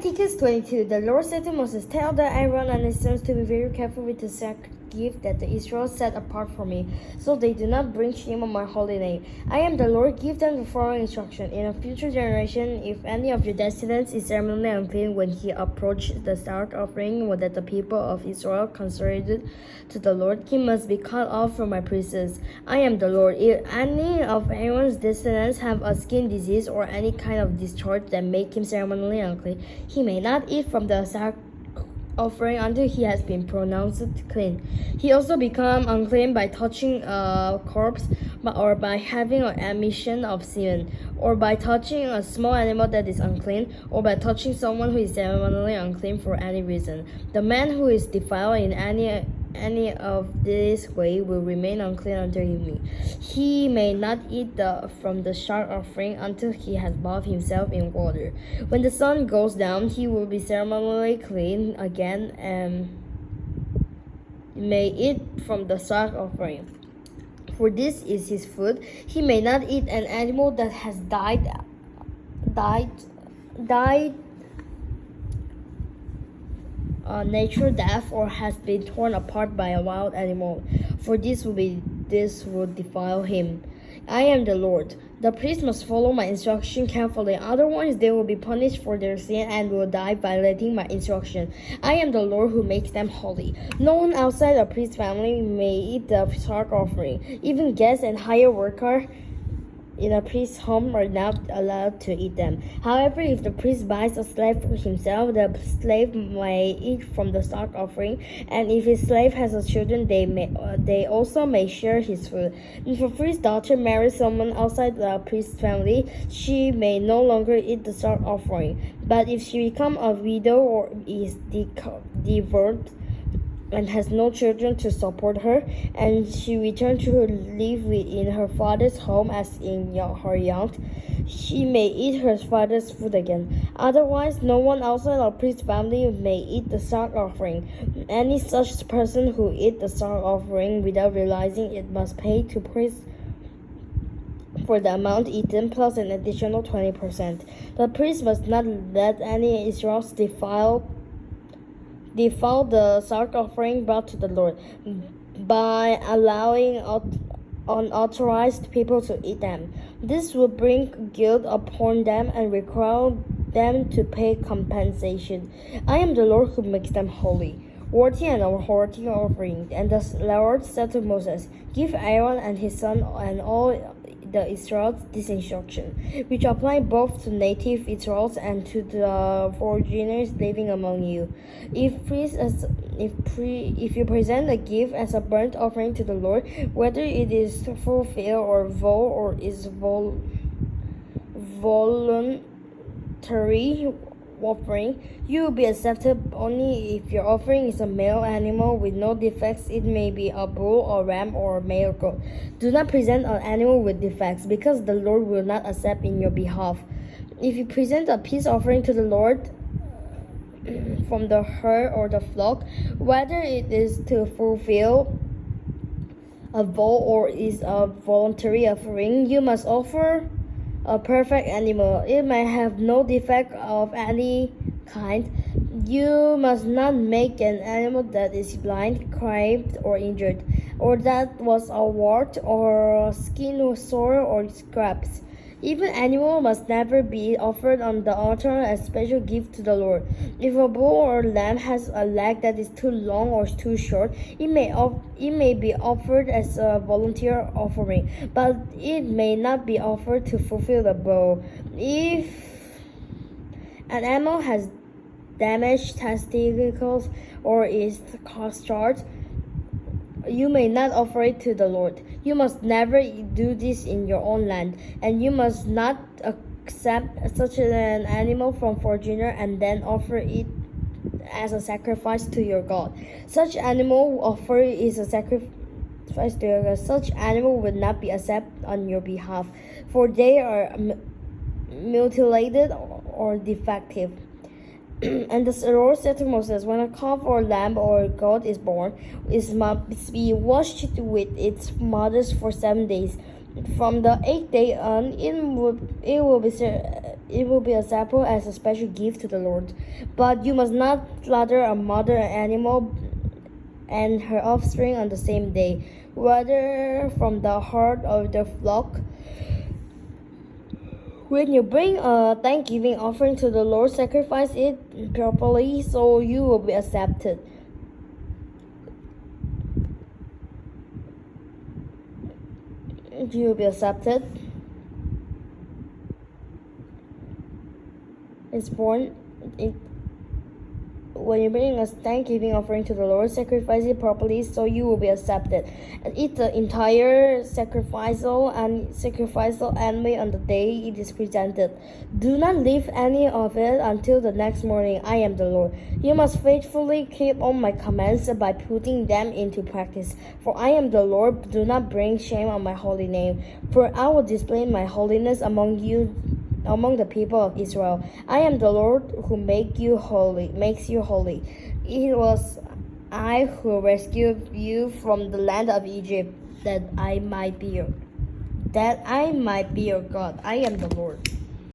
Leviticus 22. The Lord said to Moses, "Tell Aaron and his sons to be very careful with the sacred gift that the Israelites set apart for me, so they do not bring shame on my holy name. I am the Lord. Give them the following instruction. In a future generation, if any of your descendants is ceremonially unclean when he approaches the start offering that the people of Israel consecrated to the Lord, he must be cut off from my presence. I am the Lord. If any of Aaron's descendants have a skin disease or any kind of discharge that make him ceremonially unclean, he may not eat from the offering until he has been pronounced clean. He also become unclean by touching a corpse, or by having an emission of semen, or by touching a small animal that is unclean, or by touching someone who is ceremonially unclean for any reason. The man who is defiled in any of this way will remain unclean until evening. He may not eat from the shark offering until he has bathed himself in water. When the sun goes down, he will be ceremonially clean again and may eat from the shark offering. For this is his food. He may not eat an animal that has died natural death or has been torn apart by a wild animal, for this will defile him. I am the Lord. The priest must follow my instruction carefully, otherwise they will be punished for their sin and will die violating my instruction. I am the Lord who makes them holy. No one outside the priest's family may eat the shark offering. Even guests and hired workers in a priest's home are not allowed to eat them. However, if the priest buys a slave for himself, the slave may eat from the shark offering, and if his slave has children, they also may share his food. If a priest's daughter marries someone outside the priest's family, she may no longer eat the shark offering. But if she becomes a widow or is divorced and has no children to support her, and she returns to live in her father's home as in her youth, she may eat her father's food again. Otherwise, no one outside the priest's family may eat the shark offering. Any such person who eats the shark offering without realizing it must pay to priest for the amount eaten plus an additional 20%. The priest must not let any Israelites defile the shark offering brought to the Lord by allowing unauthorized people to eat them. This will bring guilt upon them and require them to pay compensation. I am the Lord who makes them holy, worthy and unworthy offering. And the Lord said to Moses, "Give Aaron and his son and all the Israelites this instruction, which apply both to native Israelites and to the foreigners living among you. If you present a gift as a burnt offering to the Lord, whether it is fulfilled or vow or is voluntary offering, you will be accepted only if your offering is a male animal with no defects. It may be a bull, a ram, or a male goat. Do not present an animal with defects, because the Lord will not accept in your behalf. If you present a peace offering to the Lord from the herd or the flock, whether it is to fulfill a vow or is a voluntary offering, you must offer a perfect animal. It may have no defect of any kind. You must not make an animal that is blind, crippled, or injured, or that was a wart, or skin was sore, or scraps. Even animal must never be offered on the altar as special gift to the Lord. If a bull or lamb has a leg that is too long or too short, it may be offered as a volunteer offering, but it may not be offered to fulfill the vow. If an animal has damaged testicles or is castrated, you may not offer it to the Lord. You must never do this in your own land, and you must not accept such an animal from foreigner and then offer it as a sacrifice to your God. Such animal offer is a sacrifice to your God. Such animal will not be accepted on your behalf, for they are mutilated or defective. And the Lord said to Moses, when a calf or lamb or goat is born, it must be washed with its mothers for 7 days. From the 8th day on, it will be It will be acceptable as a special gift to the Lord. But you must not slaughter a mother animal and her offspring on the same day, whether from the herd of the flock. When you bring a thanksgiving offering to the Lord, sacrifice it properly so you will be accepted. You will be accepted. When you bring a thanksgiving offering to the Lord, sacrifice it properly so you will be accepted. And eat the entire sacrificial animal on the day it is presented. Do not leave any of it until the next morning. I am the Lord. You must faithfully keep all my commands by putting them into practice. For I am the Lord. Do not bring shame on my holy name. For I will display my holiness among the people of Israel. I am the Lord who makes you holy. It was I who rescued you from the land of Egypt, that I might be your God. I am the Lord.